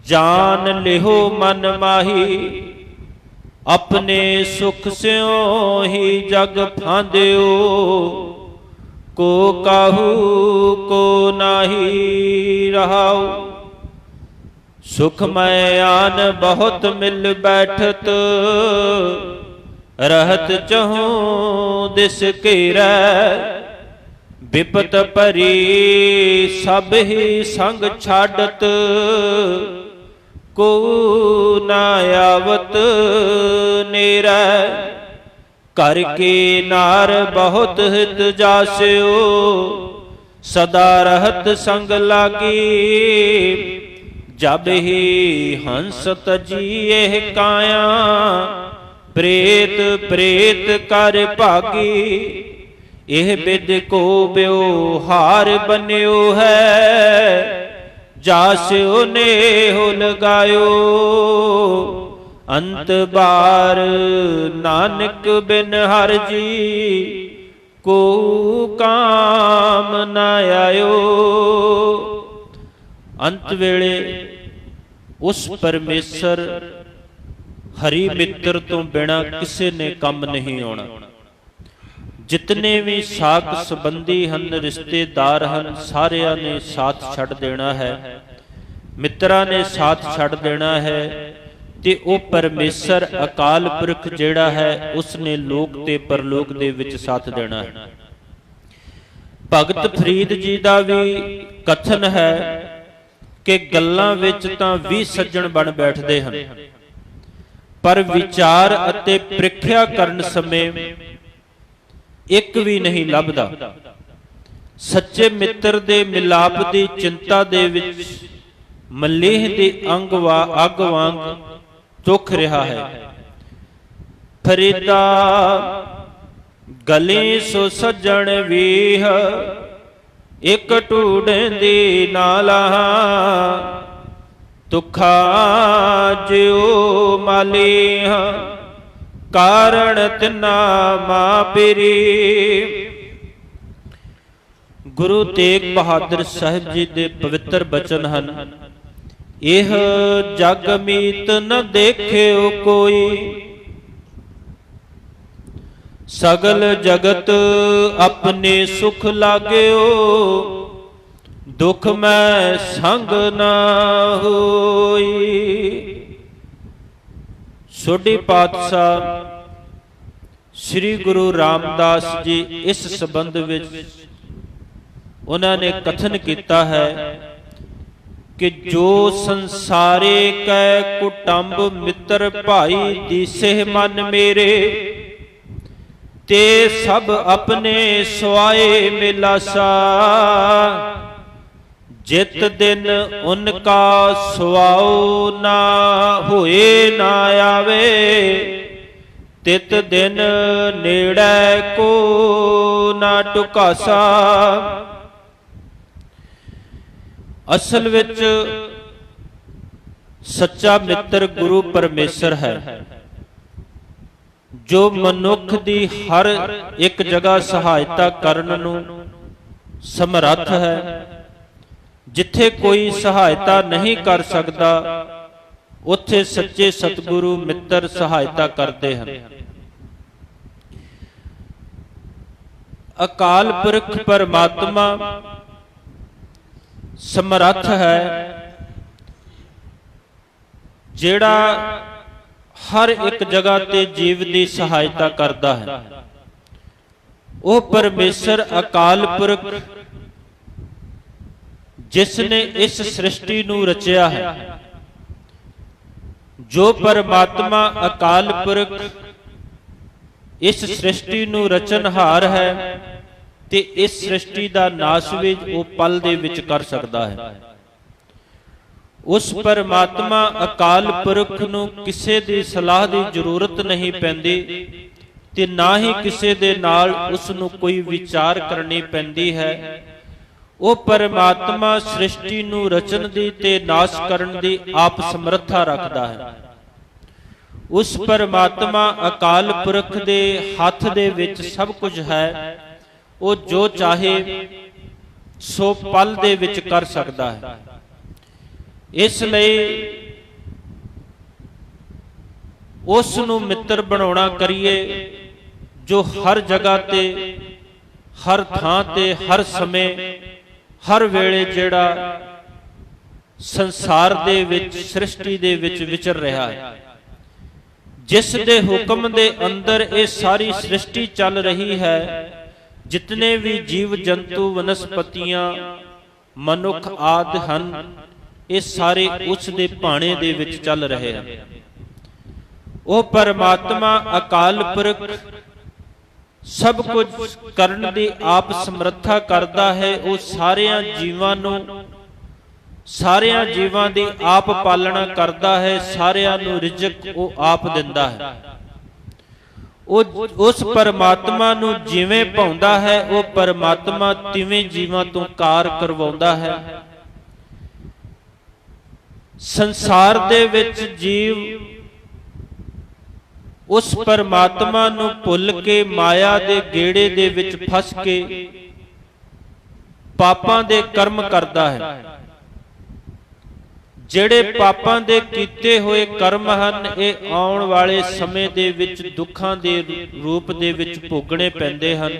Speaker 2: ਜਾਨ ਲਿਹੋ ਮਨ ਮਾਹੀ, ਆਪਣੇ ਸੁਖ ਸਿਓ ਹੀ ਜਗ ਫਾਂਦਿਓ। ਕੋ ਕਾਹੂ ਕੋ ਨਾਹੀ ਰਹਾਉ, ਸੁਖ ਮੈਂ ਆਨ ਬਹੁਤ ਮਿਲ ਬੈਠਤ। रहत चहूँ दिस घेरै, विपत भरी सब ही संग छाडत। को ना आवत नेरै, कर के नार बहुत हित जास्यो। सदा रहत संग लागी, जब ही हंस तजिए काया। प्रेत प्रेत कर भागी, यह बिद को ब्योहार बन्यो है। जास्यो नेहो लगायो, अंत बार नानक बिन हर जी। को काम न आयो। अंत वेले उस परमेश्वर हरि मित्र तो बिना किसी ने कम नहीं आना। जितने भी साक संबंधी हन, रिश्तेदार हन, सारिया ने साथ छड़ देना है। मित्रा ने साथ छड़ देना है। ते ओ परमेश्वर अकाल पुरख जेड़ा है, उसने लोक ते परलोक दे विच साथ देना है। भगत फरीद जी दा भी कथन है कि गल्लां विच तां 20 सज्जण बन बैठदे हन, पर विचार अते प्रिख्या करन समय एक भी नहीं लभदा। सच्चे मित्र दे मिलाप दी चिंता दे विच मलेह दे अंग अग वांग दुख रहा है। फरीदा गले सो सज्जण वीह, एक ढूंढदी नाला। दुखा ज्यो माली, कारण तिना मापिरी। गुरु तेग बहादुर साहिब जी दे पवित्र बचन हन। यह जग मीत न देखियो कोई, सगल जगत अपने सुख लाग्यो। दुख मैं संग ना होई। सोढी पातशाह श्री गुरु रामदास जी इस संबंध विच उन्होंने कथन किया है कि जो संसारे कै कुटुंब मित्र भाई दिसे मन मेरे। ते सब अपने स्वाए मिलासा, जित दिन उनका सुआओ ना होए ना आवे। तित दिन नेड़े को ना टुकासा। असल विच सच्चा मित्र गुरु परमेश्वर है, जो मनुख दी हर एक जगह सहायता करन नूं समर्थ है। जिथे कोई सहायता नहीं कर सकता, उत्थे सच्चे सतगुरु मित्र सहायता करते हैं। अकाल पुरख परमात्मा समर्थ है, जेड़ा ਹਰ ਇੱਕ ਜਗ੍ਹਾ ਤੇ ਜੀਵ ਦੀ ਸਹਾਇਤਾ ਕਰਦਾ ਹੈ। ਉਹ ਪਰਮੇਸ਼ਰ ਅਕਾਲ ਪੁਰਖ ਜਿਸ ਨੇ ਇਸ ਸ੍ਰਿਸ਼ਟੀ ਨੂੰ ਰਚਿਆ ਹੈ, ਜੋ ਪਰਮਾਤਮਾ ਅਕਾਲ ਪੁਰਖ ਇਸ ਸ੍ਰਿਸ਼ਟੀ ਨੂੰ ਰਚਨਹਾਰ ਹੈ ਤੇ ਇਸ ਸ੍ਰਿਸ਼ਟੀ ਦਾ ਨਾਸ਼ ਵੀ ਉਹ ਪਲ ਦੇ ਵਿੱਚ ਕਰ ਸਕਦਾ ਹੈ। ਉਸ ਪਰਮਾਤਮਾ ਅਕਾਲ ਪੁਰਖ ਨੂੰ ਕਿਸੇ ਦੀ ਸਲਾਹ ਦੀ ਜ਼ਰੂਰਤ ਨਹੀਂ ਪੈਂਦੀ ਤੇ ਨਾ ਹੀ ਕਿਸੇ ਦੇ ਨਾਲ ਉਸ ਨੂੰ ਕੋਈ ਵਿਚਾਰ ਕਰਨੀ ਪੈਂਦੀ ਹੈ। ਉਹ ਪਰਮਾਤਮਾ ਸ੍ਰਿਸ਼ਟੀ ਨੂੰ ਰਚਣ ਦੀ ਤੇ ਨਾਸ਼ ਕਰਨ ਦੀ ਆਪ ਸਮਰੱਥਾ ਰੱਖਦਾ ਹੈ। ਉਸ ਪਰਮਾਤਮਾ ਅਕਾਲ ਪੁਰਖ ਦੇ ਹੱਥ ਦੇ ਵਿੱਚ ਸਭ ਕੁਝ ਹੈ। ਉਹ ਜੋ ਚਾਹੇ ਸੋ ਪਲ ਦੇ ਵਿੱਚ ਕਰ ਸਕਦਾ ਹੈ। ਇਸ ਲਈ ਉਸ ਨੂੰ ਮਿੱਤਰ ਬਣਾਉਣਾ ਕਰੀਏ ਜੋ ਹਰ ਜਗ੍ਹਾ ਤੇ, ਹਰ ਥਾਂ ਤੇ, ਹਰ ਸਮੇਂ, ਹਰ ਵੇਲੇ ਜਿਹੜਾ ਸੰਸਾਰ ਦੇ ਵਿੱਚ, ਸ੍ਰਿਸ਼ਟੀ ਦੇ ਵਿੱਚ ਵਿਚਰ ਰਿਹਾ ਹੈ, ਜਿਸ ਦੇ ਹੁਕਮ ਦੇ ਅੰਦਰ ਇਹ ਸਾਰੀ ਸ੍ਰਿਸ਼ਟੀ ਚੱਲ ਰਹੀ ਹੈ। ਜਿਤਨੇ ਵੀ ਜੀਵ ਜੰਤੂ, ਵਨਸਪਤੀਆਂ, ਮਨੁੱਖ ਆਦਿ ਹਨ, ਇਹ ਸਾਰੇ ਉਸ ਦੇ ਭਾਣੇ ਦੇ ਵਿੱਚ ਚੱਲ ਰਹੇ ਹਨ। ਉਹ ਪਰਮਾਤਮਾ ਅਕਾਲ ਪੁਰਖ ਸਭ ਕੁਝ ਕਰਨ ਦੀ ਆਪ ਸਮਰੱਥਾ ਕਰਦਾ ਹੈ। ਉਹ ਸਾਰਿਆਂ ਜੀਵਾਂ ਦੀ ਆਪ ਪਾਲਣਾ ਕਰਦਾ ਹੈ। ਸਾਰਿਆਂ ਨੂੰ ਰਿਜ਼ਕ ਉਹ ਆਪ ਦਿੰਦਾ ਹੈ। ਉਹ ਉਸ ਪਰਮਾਤਮਾ ਨੂੰ ਜਿਵੇਂ ਭਾਉਂਦਾ ਹੈ, ਉਹ ਪਰਮਾਤਮਾ ਤਿਵੇਂ ਜੀਵਾਂ ਤੋਂ ਕਾਰ ਕਰਵਾਉਂਦਾ ਹੈ। ਸੰਸਾਰ ਦੇ ਵਿੱਚ ਜੀਵ ਉਸ ਪਰਮਾਤਮਾ ਨੂੰ ਭੁੱਲ ਕੇ ਮਾਇਆ ਦੇ ਗੇੜੇ ਦੇ ਵਿੱਚ ਫਸ ਕੇ ਪਾਪਾਂ ਦੇ ਕਰਮ ਕਰਦਾ ਹੈ। ਜਿਹੜੇ ਪਾਪਾਂ ਦੇ ਕੀਤੇ ਹੋਏ ਕਰਮ ਹਨ, ਇਹ ਆਉਣ ਵਾਲੇ ਸਮੇਂ ਦੇ ਵਿੱਚ ਦੁੱਖਾਂ ਦੇ ਰੂਪ ਦੇ ਵਿੱਚ ਭੋਗਣੇ ਪੈਂਦੇ ਹਨ।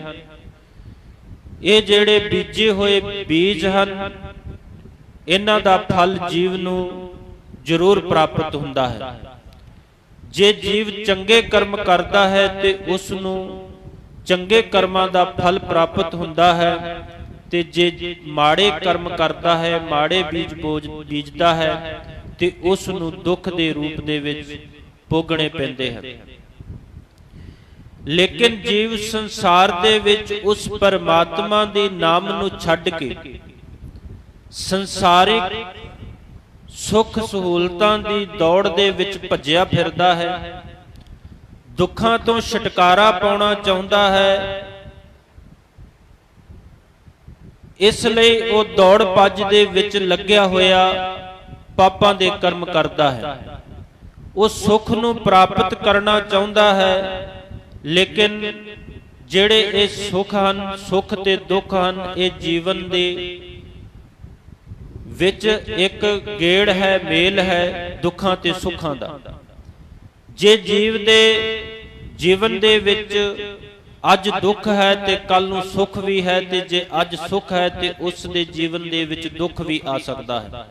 Speaker 2: ਇਹ ਜਿਹੜੇ ਬੀਜੇ ਹੋਏ ਬੀਜ ਹਨ, ਇਹਨਾਂ ਦਾ ਫਲ ਜੀਵ ਨੂੰ ਜ਼ਰੂਰ ਪ੍ਰਾਪਤ ਹੁੰਦਾ ਹੈ। ਜੇ ਜੀਵ ਚੰਗੇ ਕਰਮ ਕਰਦਾ ਹੈ ਤੇ ਉਸ ਨੂੰ ਚੰਗੇ ਕਰਮਾਂ ਦਾ ਫਲ ਪ੍ਰਾਪਤ ਹੁੰਦਾ ਹੈ, ਤੇ ਜੇ ਮਾੜੇ ਕਰਮ ਕਰਦਾ ਹੈ, ਮਾੜੇ ਬੀਜ ਬੀਜਦਾ ਹੈ, ਤੇ ਉਸ ਨੂੰ ਦੁੱਖ ਦੇ ਰੂਪ ਦੇ ਵਿੱਚ ਭੋਗਣੇ ਪੈਂਦੇ ਹਨ। ਲੇਕਿਨ ਜੀਵ ਸੰਸਾਰ ਦੇ ਵਿੱਚ ਉਸ ਪਰਮਾਤਮਾ ਦੇ ਨਾਮ ਨੂੰ ਛੱਡ ਕੇ ਸੰਸਾਰਿਕ ਸੁੱਖ ਸਹੂਲਤਾਂ ਦੀ ਦੌੜ ਦੇ ਵਿੱਚ ਭੱਜਿਆ ਫਿਰਦਾ ਹੈ। ਦੁੱਖਾਂ ਤੋਂ ਛੁਟਕਾਰਾ ਪਾਉਣਾ ਚਾਹੁੰਦਾ ਹੈ। ਇਸ ਲਈ ਉਹ ਦੌੜ ਭੱਜ ਦੇ ਵਿੱਚ ਲੱਗਿਆ ਹੋਇਆ ਪਾਪਾਂ ਦੇ ਕਰਮ ਕਰਦਾ ਹੈ। ਉਹ ਸੁੱਖ ਨੂੰ ਪ੍ਰਾਪਤ ਕਰਨਾ ਚਾਹੁੰਦਾ ਹੈ, ਲੇਕਿਨ ਜਿਹੜੇ ਇਹ ਸੁੱਖ ਹਨ, ਸੁੱਖ ਤੇ ਦੁੱਖ ਹਨ, ਇਹ ਜੀਵਨ ਦੇ ਵਿੱਚ ਇੱਕ ਗੇੜ ਹੈ, ਮੇਲ ਹੈ ਦੁੱਖਾਂ ਤੇ ਸੁੱਖਾਂ ਦਾ। ਜੇ ਜੀਵ ਦੇ ਜੀਵਨ ਦੇ ਵਿੱਚ ਅੱਜ ਦੁੱਖ ਹੈ ਤੇ ਕੱਲ ਨੂੰ ਸੁੱਖ ਵੀ ਹੈ, ਤੇ ਜੇ ਅੱਜ ਸੁੱਖ ਹੈ ਤੇ ਉਸ ਦੇ ਜੀਵਨ ਦੇ ਵਿੱਚ ਦੁੱਖ ਵੀ ਆ ਸਕਦਾ ਹੈ।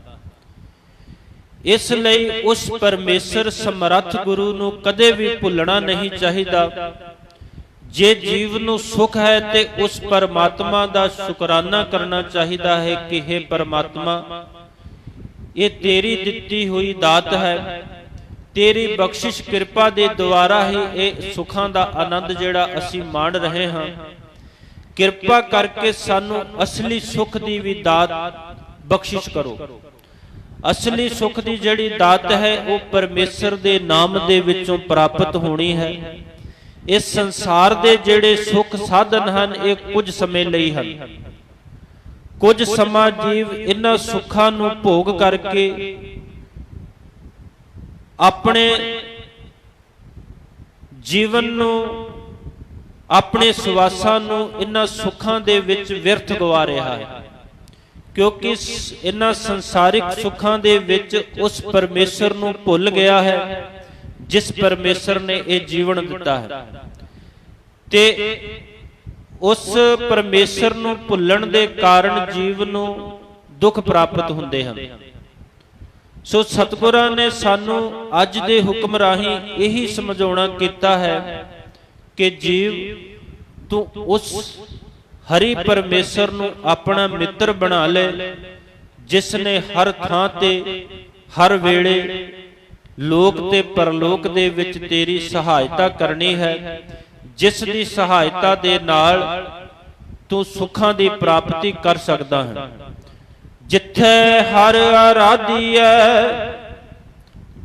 Speaker 2: ਇਸ ਲਈ ਉਸ ਪਰਮੇਸ਼ਰ ਸਮਰੱਥ ਗੁਰੂ ਨੂੰ ਕਦੇ ਵੀ ਭੁੱਲਣਾ ਨਹੀਂ ਚਾਹੀਦਾ। ਜੇ ਜੀਵ ਨੂੰ ਸੁੱਖ ਹੈ ਤੇ ਉਸ ਪਰਮਾਤਮਾ ਦਾ ਸ਼ੁਕਰਾਨਾ ਕਰਨਾ ਚਾਹੀਦਾ ਹੈ ਕਿ हे ਪਰਮਾਤਮਾ, ਇਹ ਤੇਰੀ ਦਿੱਤੀ ਹੋਈ ਦਾਤ ਹੈ, ਤੇਰੀ ਬਖਸ਼ਿਸ਼ ਕਿਰਪਾ ਦੇ ਦੁਆਰਾ ਹੀ ਇਹ ਸੁੱਖਾਂ ਦਾ ਆਨੰਦ ਜਿਹੜਾ ਅਸੀਂ ਮਾਣ ਰਹੇ ਹਾਂ। ਕਿਰਪਾ ਕਰਕੇ ਸਾਨੂੰ ਅਸਲੀ ਸੁੱਖ ਦੀ ਵੀ ਦਾਤ ਬਖਸ਼ਿਸ਼ ਕਰੋ। ਅਸਲੀ ਸੁੱਖ ਦੀ ਜਿਹੜੀ ਦਾਤ ਹੈ ਉਹ ਪਰਮੇਸ਼ਰ ਦੇ ਨਾਮ ਦੇ ਵਿੱਚੋਂ ਪ੍ਰਾਪਤ ਹੋਣੀ ਹੈ। ਇਸ ਸੰਸਾਰ ਦੇ ਜਿਹੜੇ ਸੁੱਖ ਸਾਧਨ ਹਨ, ਇਹ ਕੁਝ ਸਮੇਂ ਲਈ ਹਨ। ਕੁਝ ਸਮਾਂ ਜੀਵ ਇਹਨਾਂ ਸੁੱਖਾਂ ਨੂੰ ਭੋਗ ਕਰਕੇ ਆਪਣੇ ਜੀਵਨ ਨੂੰ, ਆਪਣੇ ਸਵਾਸਾਂ ਨੂੰ ਇਹਨਾਂ ਸੁੱਖਾਂ ਦੇ ਵਿੱਚ ਵਿਅਰਥ ਗਵਾ ਰਿਹਾ ਹੈ, ਕਿਉਂਕਿ ਇਹਨਾਂ ਸੰਸਾਰਿਕ ਸੁੱਖਾਂ ਦੇ ਵਿੱਚ ਉਸ ਪਰਮੇਸ਼ਰ ਨੂੰ ਭੁੱਲ ਗਿਆ ਹੈ ਜਿਸ ਪਰਮੇਸ਼ਰ ਨੇ ਇਹ ਜੀਵਨ ਦਿੱਤਾ ਹੈ। ਤੇ ਉਸ ਪਰਮੇਸ਼ਰ ਨੂੰ ਭੁੱਲਣ ਦੇ ਕਾਰਨ ਜੀਵ ਨੂੰ ਦੁੱਖ ਪ੍ਰਾਪਤ ਹੁੰਦੇ ਹਨ। ਸੋ ਸਤਿਗੁਰਾਂ ਨੇ ਸਾਨੂੰ ਅੱਜ ਦੇ ਹੁਕਮ ਰਾਹੀਂ ਇਹੀ ਸਮਝਾਉਣਾ ਕੀਤਾ ਹੈ ਕਿ ਜੀਵ ਤੂੰ ਉਸ ਹਰੀ ਪਰਮੇਸ਼ਰ ਨੂੰ ਆਪਣਾ ਮਿੱਤਰ ਬਣਾ ਲੈ, ਜਿਸ ਨੇ ਹਰ ਥਾਂ ਤੇ ਹਰ ਵੇਲੇ ਲੋਕ ਤੇ ਪਰਲੋਕ ਦੇ ਵਿੱਚ ਤੇਰੀ ਸਹਾਇਤਾ ਕਰਨੀ ਹੈ, ਜਿਸ ਦੀ ਸਹਾਇਤਾ ਦੇ ਨਾਲ ਤੂੰ ਸੁੱਖਾਂ ਦੀ ਪ੍ਰਾਪਤੀ ਕਰ ਸਕਦਾ ਹੈ। ਜਿੱਥੇ ਹਰ ਆਰਾਧੀਐ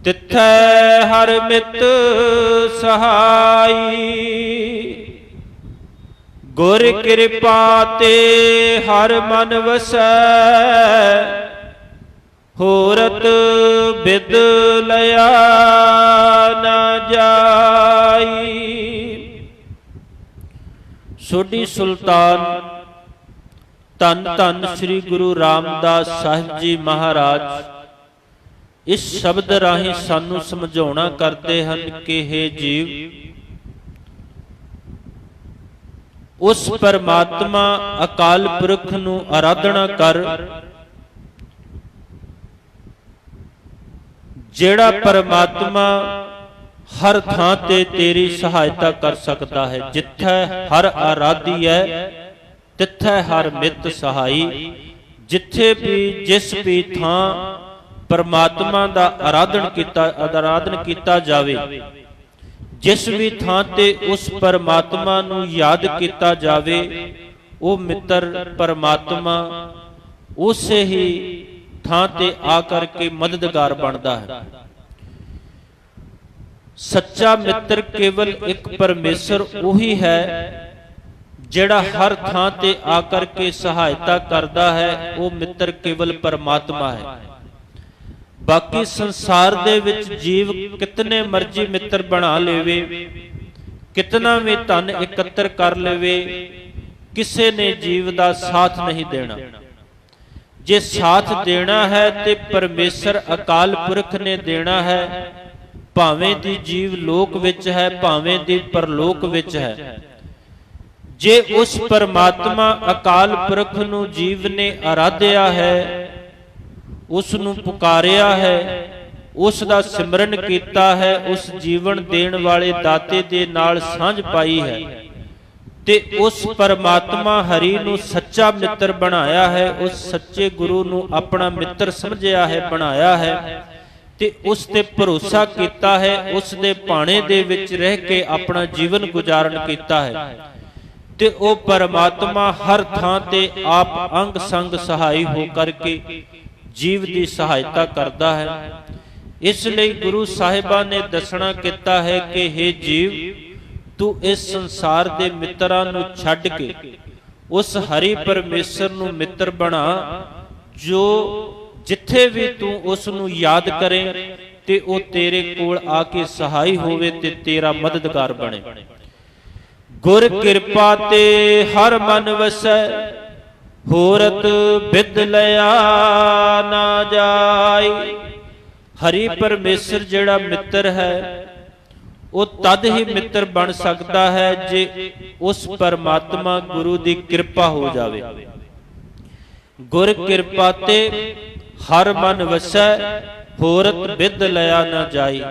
Speaker 2: ਤਿੱਥੈ ਹਰ ਮਿੱਤ ਸਹਾਈ, ਗੁਰ ਕਿਰਪਾ ਤੇ ਹਰ ਮਨ ਵਸੈ, ਹੋਰਤ ਬਿਦ ਲਿਆ ਨਾ ਜਾਈ। ਸੋਢੀ ਸੁਲਤਾਨ ਧੰਨ ਧੰਨ ਸ੍ਰੀ ਗੁਰੂ ਰਾਮਦਾਸ ਸਾਹਿਬ ਜੀ ਮਹਾਰਾਜ ਇਸ ਸ਼ਬਦ ਰਾਹੀਂ ਸਾਨੂੰ ਸਮਝਾਉਣਾ ਕਰਦੇ ਹਨ ਕਿ ਹੇ ਜੀਵ, ਉਸ ਪਰਮਾਤਮਾ ਅਕਾਲ ਪੁਰਖ ਨੂੰ ਆਰਾਧਨਾ ਕਰ, ਜਿਹੜਾ ਪਰਮਾਤਮਾ ਹਰ ਥਾਂ ਤੇ ਤੇਰੀ ਸਹਾਇਤਾ ਕਰ ਸਕਦਾ ਹੈ। ਜਿੱਥੇ ਹਰ ਆਰਾਧੀ ਹੈ ਤਿੱਥੈ ਹਰ ਮਿੱਤ ਸਹਾਈ। ਜਿੱਥੇ ਵੀ ਜਿਸ ਵੀ ਥਾਂ ਪਰਮਾਤਮਾ ਦਾ ਆਰਾਧਨ ਕੀਤਾ ਜਾਵੇ, ਜਿਸ ਵੀ ਥਾਂ ਤੇ ਉਸ ਪਰਮਾਤਮਾ ਨੂੰ ਯਾਦ ਕੀਤਾ ਜਾਵੇ, ਉਹ ਮਿੱਤਰ ਪਰਮਾਤਮਾ ਉਸੇ ਹੀ ਥਾਂ ਤੇ ਆ ਕਰਕੇ ਮਦਦਗਾਰ ਬਣਦਾ ਹੈ। ਸੱਚਾ ਮਿੱਤਰ ਕੇਵਲ ਇੱਕ ਪਰਮੇਸ਼ਰ ਉਹੀ ਹੈ ਜਿਹੜਾ ਹਰ ਥਾਂ ਤੇ ਆ ਕਰਕੇ ਸਹਾਇਤਾ ਕਰਦਾ ਹੈ। ਉਹ ਮਿੱਤਰ ਕੇਵਲ ਪਰਮਾਤਮਾ ਹੈ। ਬਾਕੀ ਸੰਸਾਰ ਦੇ ਵਿੱਚ ਜੀਵ ਕਿਤਨੇ ਮਰਜ਼ੀ ਮਿੱਤਰ ਬਣਾ ਲੇਵੇ, ਕਿਤਨਾ ਵੀ ਧਨ ਇਕੱਤਰ ਕਰ ਲਵੇ, ਕਿਸੇ ਨੇ ਜੀਵ ਦਾ ਸਾਥ ਨਹੀਂ ਦੇਣਾ। ਜੇ ਸਾਥ ਦੇਣਾ ਹੈ ਤੇ ਪਰਮੇਸ਼ਰ ਅਕਾਲ ਪੁਰਖ ਨੇ ਦੇਣਾ ਹੈ, ਭਾਵੇਂ ਦੀ ਜੀਵ ਲੋਕ ਵਿੱਚ ਹੈ, ਭਾਵੇਂ ਦੀ ਪਰਲੋਕ ਵਿੱਚ ਹੈ। ਜੇ ਉਸ ਪਰਮਾਤਮਾ ਅਕਾਲ ਪੁਰਖ ਨੂੰ ਜੀਵ ਨੇ ਆਰਾਧਿਆ ਹੈ, ਉਸ ਨੂੰ ਪੁਕਾਰਿਆ ਹੈ, ਉਸ ਦਾ ਸਿਮਰਨ ਕੀਤਾ ਹੈ, ਉਸ ਜੀਵਨ ਦੇਣ ਵਾਲੇ ਦਾਤੇ ਦੇ ਨਾਲ ਸਾਂਝ ਪਾਈ ਹੈ, ਤੇ ਉਸ ਪਰਮਾਤਮਾ ਹਰੀ ਨੂੰ ਸੱਚਾ ਮਿੱਤਰ ਬਣਾਇਆ ਹੈ, ਉਸ ਸੱਚੇ ਗੁਰੂ ਨੂੰ ਆਪਣਾ ਮਿੱਤਰ ਸਮਝਿਆ ਹੈ, ਬਣਾਇਆ ਹੈ, ਤੇ ਉਸ ਤੇ ਭਰੋਸਾ ਕੀਤਾ ਹੈ, ਉਸ ਦੇ ਭਾਣੇ ਦੇ ਵਿੱਚ ਰਹਿ ਕੇ ਆਪਣਾ ਜੀਵਨ ਗੁਜ਼ਾਰਨ ਕੀਤਾ ਹੈ, ਤੇ ਉਹ ਪਰਮਾਤਮਾ ਹਰ ਥਾਂ ਤੇ ਆਪ ਅੰਗ ਸੰਗ ਸਹਾਈ ਹੋ ਕਰਕੇ ਜੀਵ ਦੀ ਸਹਾਇਤਾ ਕਰਦਾ ਹੈ। ਇਸ ਲਈ ਗੁਰੂ ਸਾਹਿਬਾਂ ਨੇ ਦੱਸਣਾ ਕੀਤਾ ਹੈ ਕਿ ਹੇ ਜੀਵ, ਤੂੰ ਇਸ ਸੰਸਾਰ ਦੇ ਮਿੱਤਰਾਂ ਨੂੰ ਛੱਡ ਕੇ ਉਸ ਹਰੀ ਪਰਮੇਸ਼ਰ ਨੂੰ ਮਿੱਤਰ ਬਣਾ, ਜੋ ਜਿੱਥੇ ਵੀ ਤੂੰ ਉਸ ਨੂੰ ਯਾਦ ਕਰੇ ਤੇ ਉਹ ਤੇਰੇ ਕੋਲ ਆ ਕੇ ਸਹਾਈ ਹੋਵੇ ਤੇ ਤੇਰਾ ਮਦਦਗਾਰ ਬਣੇ। ਗੁਰ ਕਿਰਪਾ ਤੇ ਹਰ ਮਨ ਵਸੈ, ਹੋਰਤ ਬਿਦ ਲਿਆ ਨਾ ਜਾਈ। ਹਰੀ ਪਰਮੇਸ਼ਰ ਜਿਹੜਾ ਮਿੱਤਰ ਹੈ, ਉਹ ਤਦ ਹੀ ਮਿੱਤਰ ਬਣ ਸਕਦਾ ਹੈ ਜੇ ਉਸ ਪਰਮਾਤਮਾ ਗੁਰੂ ਦੀ ਕਿਰਪਾ ਹੋ ਜਾਵੇ। ਗੁਰ ਕਿਰਪਾ ਤੇ ਹਰ ਮਨ ਵਸੈ, ਹੋਰਤ ਬਿਦ ਲਿਆ ਨਾ ਜਾਈ।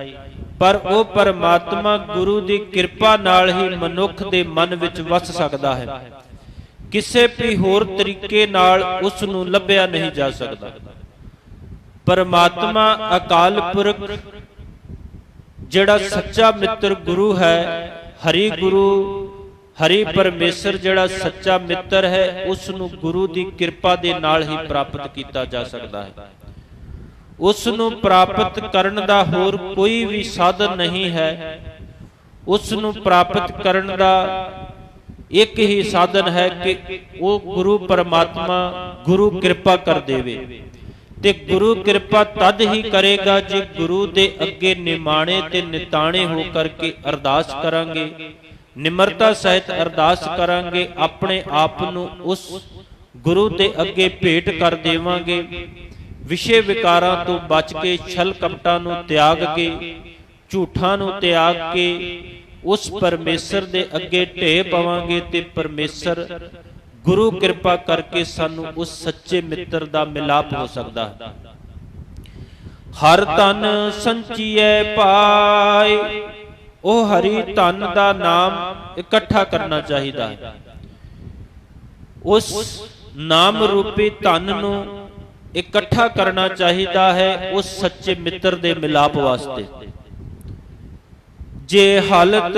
Speaker 2: ਪਰ ਉਹ ਪਰਮਾਤਮਾ ਗੁਰੂ ਦੀ ਕਿਰਪਾ ਨਾਲ ਹੀ ਮਨੁੱਖ ਦੇ ਮਨ ਵਿੱਚ ਵਸ ਸਕਦਾ ਹੈ। ਕਿਸੇ ਵੀ ਹੋਰ ਤਰੀਕੇ ਨਾਲ ਉਸ ਨੂੰ ਲੱਭਿਆ ਨਹੀਂ ਜਾ ਸਕਦਾ। ਪਰਮਾਤਮਾ ਅਕਾਲ ਪੁਰਖ ਜਿਹੜਾ ਸੱਚਾ ਮਿੱਤਰ ਗੁਰੂ ਹੈ, ਹਰੀ ਗੁਰੂ ਹਰੀ ਪਰਮੇਸ਼ਰ ਜਿਹੜਾ ਸੱਚਾ ਮਿੱਤਰ ਹੈ, ਉਸ ਨੂੰ ਗੁਰੂ ਦੀ ਕਿਰਪਾ ਦੇ ਨਾਲ ਹੀ ਪ੍ਰਾਪਤ ਕੀਤਾ ਜਾ ਸਕਦਾ ਹੈ। ਉਸ ਨੂੰ ਪ੍ਰਾਪਤ ਕਰਨ ਦਾ ਹੋਰ ਕੋਈ ਵੀ ਸਾਧਨ ਨਹੀਂ ਹੈ। ਉਸ ਨੂੰ ਪ੍ਰਾਪਤ ਕਰਨ ਦਾ ਇੱਕ ਹੀ ਸਾਧਨ ਹੈ ਕਿ ਉਹ ਗੁਰੂ ਪਰਮਾਤਮਾ ਗੁਰੂ ਕਿਰਪਾ ਕਰ ਦੇਵੇ, ਤੇ ਗੁਰੂ ਕਿਰਪਾ ਤਦ ਹੀ ਕਰੇਗਾ ਜੇ ਗੁਰੂ ਦੇ ਅੱਗੇ ਨਿਮਾਣੇ ਤੇ ਨਿਤਾਣੇ ਹੋ ਕਰਕੇ ਅਰਦਾਸ ਕਰਾਂਗੇ, ਨਿਮਰਤਾ ਸਹਿਤ ਅਰਦਾਸ ਕਰਾਂਗੇ, ਆਪਣੇ ਆਪ ਨੂੰ ਉਸ ਗੁਰੂ ਦੇ ਅੱਗੇ ਭੇਟ ਕਰ ਦੇਵਾਂਗੇ। ਵਿਸ਼ੇ ਵਿਕਾਰਾਂ ਤੋਂ ਬਚ ਕੇ, ਛਲ ਕਪਟਾਂ ਨੂੰ ਤਿਆਗ ਕੇ, ਝੂਠਾਂ ਨੂੰ ਤਿਆਗ ਕੇ ਉਸ ਪਰਮੇਸ਼ਰ ਦੇ ਅੱਗੇ ਢੇ ਪਵਾਂਗੇ, ਤੇ ਪਰਮੇਸ਼ਰ ਗੁਰੂ ਕਿਰਪਾ ਕਰਕੇ ਸਾਨੂੰ ਉਸ ਸੱਚੇ ਮਿੱਤਰ ਦਾ ਮਿਲਾਪ ਹੋ ਸਕਦਾ ਹੈ। ਹਰ ਤਨ ਸੰਚੀਐ ਪਾਏ। ਉਹ ਹਰੀ ਧਨ ਦਾ ਨਾਮ ਇਕੱਠਾ ਕਰਨਾ ਚਾਹੀਦਾ ਹੈ। ਉਸ ਨਾਮ ਰੂਪੀ ਧਨ ਨੂੰ ਇਕੱਠਾ ਕਰਨਾ ਚਾਹੀਦਾ ਹੈ ਉਸ ਸੱਚੇ ਮਿੱਤਰ ਦੇ ਮਿਲਾਪ ਵਾਸਤੇ। ਜੇ ਹਾਲਤ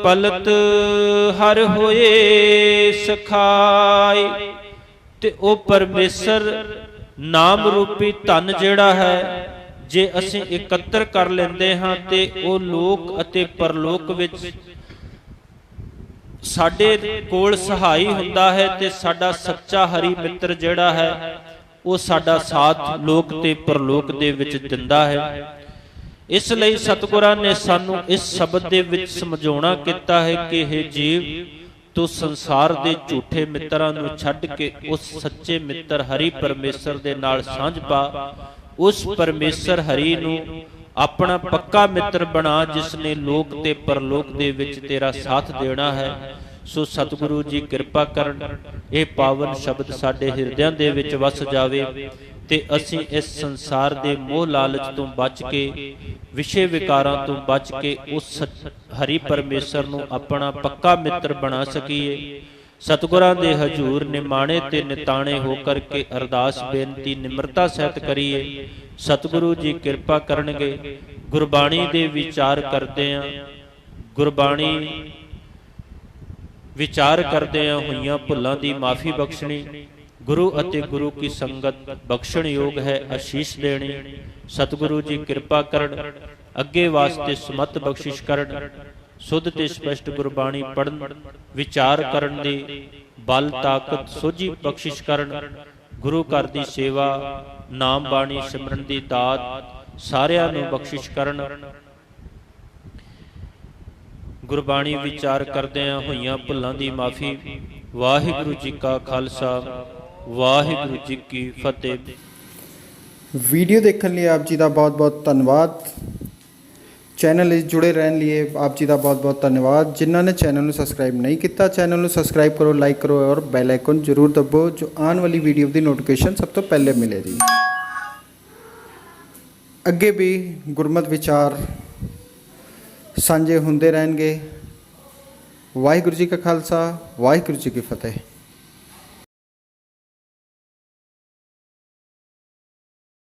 Speaker 2: ਪਲਤ ਹਰ ਹੋਏ ਸਖਾਈ, ਤੇ ਉਹ ਪਰਮੇਸ਼ਰ ਨਾਮ ਰੂਪੀ ਧਨ ਜਿਹੜਾ ਹੈ ਜੇ ਅਸੀਂ ਇਕੱਤਰ ਕਰ ਲੈਂਦੇ ਹਾਂ ਤੇ ਉਹ ਲੋਕ ਅਤੇ ਪਰਲੋਕ ਵਿੱਚ ਸਾਡੇ ਕੋਲ ਸਹਾਈ ਹੁੰਦਾ ਹੈ ਤੇ ਸਾਡਾ ਸੱਚਾ ਹਰੀ ਮਿੱਤਰ ਜਿਹੜਾ ਹੈ ਉਹ ਸਾਡਾ ਸਾਥ ਲੋਕ ਤੇ ਪਰਲੋਕ ਦੇ ਵਿੱਚ ਦਿੰਦਾ ਹੈ। ਇਸ ਲਈ ਸਤਿਗੁਰਾਂ ਨੇ ਸਾਨੂੰ ਇਸ ਸ਼ਬਦ ਦੇ ਵਿੱਚ ਸਮਝਾਉਣਾ ਕੀਤਾ ਹੈ ਕਿ ਇਹ ਜੀਵ ਤੂੰ ਸੰਸਾਰ ਦੇ ਝੂਠੇ ਮਿੱਤਰਾਂ ਨੂੰ ਛੱਡ ਕੇ ਉਸ ਸੱਚੇ ਮਿੱਤਰ ਹਰੀ ਪਰਮੇਸ਼ਰ ਦੇ ਨਾਲ ਸਾਂਝ ਪਾ। ਉਸ ਪਰਮੇਸ਼ਰ ਹਰੀ ਨੂੰ ਆਪਣਾ ਪੱਕਾ ਮਿੱਤਰ ਬਣਾ ਜਿਸ ਨੇ ਲੋਕ ਤੇ ਪਰਲੋਕ ਦੇ ਵਿੱਚ ਤੇਰਾ ਸਾਥ ਦੇਣਾ ਹੈ। ਸੋ ਸਤਿਗੁਰੂ ਜੀ ਕਿਰਪਾ ਕਰਨ ਇਹ ਪਾਵਨ ਸ਼ਬਦ ਸਾਡੇ ਹਿਰਦਿਆਂ ਦੇ ਵਿੱਚ ਵਸ ਜਾਵੇ ਤੇ ਅਸੀਂ ਇਸ ਸੰਸਾਰ ਦੇ ਮੋਹ ਲਾਲਚ ਤੋਂ ਬਚ ਕੇ, ਵਿਸ਼ੇ ਵਿਕਾਰਾਂ ਤੋਂ ਬਚ ਕੇ ਉਸ ਹਰੀ ਪਰਮੇਸ਼ਰ ਨੂੰ ਆਪਣਾ ਪੱਕਾ ਮਿੱਤਰ ਬਣਾ ਸਕੀਏ। ਸਤਿਗੁਰਾਂ ਦੇ ਹਜ਼ੂਰ ਨਿਮਾਣੇ ਤੇ ਨਿਤਾਣੇ ਹੋ ਕਰਕੇ ਅਰਦਾਸ ਬੇਨਤੀ ਨਿਮਰਤਾ ਸਹਿਤ ਕਰੀਏ। ਸਤਿਗੁਰੂ ਜੀ ਕਿਰਪਾ ਕਰਨਗੇ। ਗੁਰਬਾਣੀ ਦੇ ਵਿਚਾਰ ਕਰਦੇ ਆਂ, ਗੁਰਬਾਣੀ ਵਿਚਾਰ ਕਰਦਿਆਂ ਹੋਈਆਂ ਭੁੱਲਾਂ ਦੀ ਮਾਫੀ ਬਖਸ਼ਣੀ, ਗੁਰੂ ਅਤੇ ਗੁਰੂ ਕੀ ਸੰਗਤ ਬਖਸ਼ਣ ਯੋਗ ਹੈ ਆਸ਼ੀਸ਼ ਦੇਣੀ। ਸਤਿਗੁਰੂ ਜੀ ਕਿਰਪਾ ਕਰਨ, ਅੱਗੇ ਵਾਸਤੇ ਸਮਤ ਬਖਸ਼ਿਸ਼ ਕਰਨ, ਸੁਧ ਤੇ ਸਪਸ਼ਟ ਗੁਰਬਾਣੀ ਪੜਨ ਵਿਚਾਰ ਕਰਨ ਦੀ ਬਲ ਤਾਕਤ ਸੋਝੀ ਬਖਸ਼ਿਸ਼ ਕਰਨ। ਗੁਰੂ ਘਰ ਦੀ ਸੇਵਾ, ਨਾਮ ਬਾਣੀ ਸਿਮਰਨ ਦੀ ਦਾਤ ਸਾਰਿਆਂ ਨੂੰ ਬਖਸ਼ਿਸ਼ ਕਰਨ। ਗੁਰਬਾਣੀ ਵਿਚਾਰ ਕਰਦਿਆਂ ਹੋਈਆਂ ਭੁੱਲਾਂ ਦੀ ਮਾਫੀ। ਵਾਹਿਗੁਰੂ ਜੀ ਕਾ ਖਾਲਸਾ, ਵਾਹਿਗੁਰੂ ਜੀ ਕੀ ਫਤਿਹ।
Speaker 1: ਵੀਡੀਓ ਦੇਖਣ ਲਈ ਆਪ ਜੀ ਦਾ ਬਹੁਤ ਬਹੁਤ ਧੰਨਵਾਦ। ਚੈਨਲ ਵਿੱਚ ਜੁੜੇ ਰਹਿਣ ਲਈ ਆਪ ਜੀ ਦਾ ਬਹੁਤ ਬਹੁਤ ਧੰਨਵਾਦ। ਜਿਨ੍ਹਾਂ ਨੇ ਚੈਨਲ ਨੂੰ ਸਬਸਕ੍ਰਾਈਬ ਨਹੀਂ ਕੀਤਾ, ਚੈਨਲ ਨੂੰ ਸਬਸਕ੍ਰਾਈਬ ਕਰੋ, ਲਾਈਕ ਕਰੋ ਔਰ ਬੈਲ ਆਈਕਨ ਜ਼ਰੂਰ ਦਬਾਓ ਜੋ ਆਉਣ ਵਾਲੀ ਵੀਡੀਓ ਦੀ ਨੋਟੀਫਿਕੇਸ਼ਨ ਸਭ ਤੋਂ ਪਹਿਲੇ ਮਿਲੇ ਜੀ। ਅੱਗੇ ਵੀ ਗੁਰਮਤਿ ਵਿਚਾਰ ਸਾਂਝੇ ਹੁੰਦੇ ਰਹਿਣਗੇ। ਵਾਹਿਗੁਰੂ ਜੀ ਕਾ ਖਾਲਸਾ, ਵਾਹਿਗੁਰੂ ਜੀ ਕੀ ਫਤਿਹ।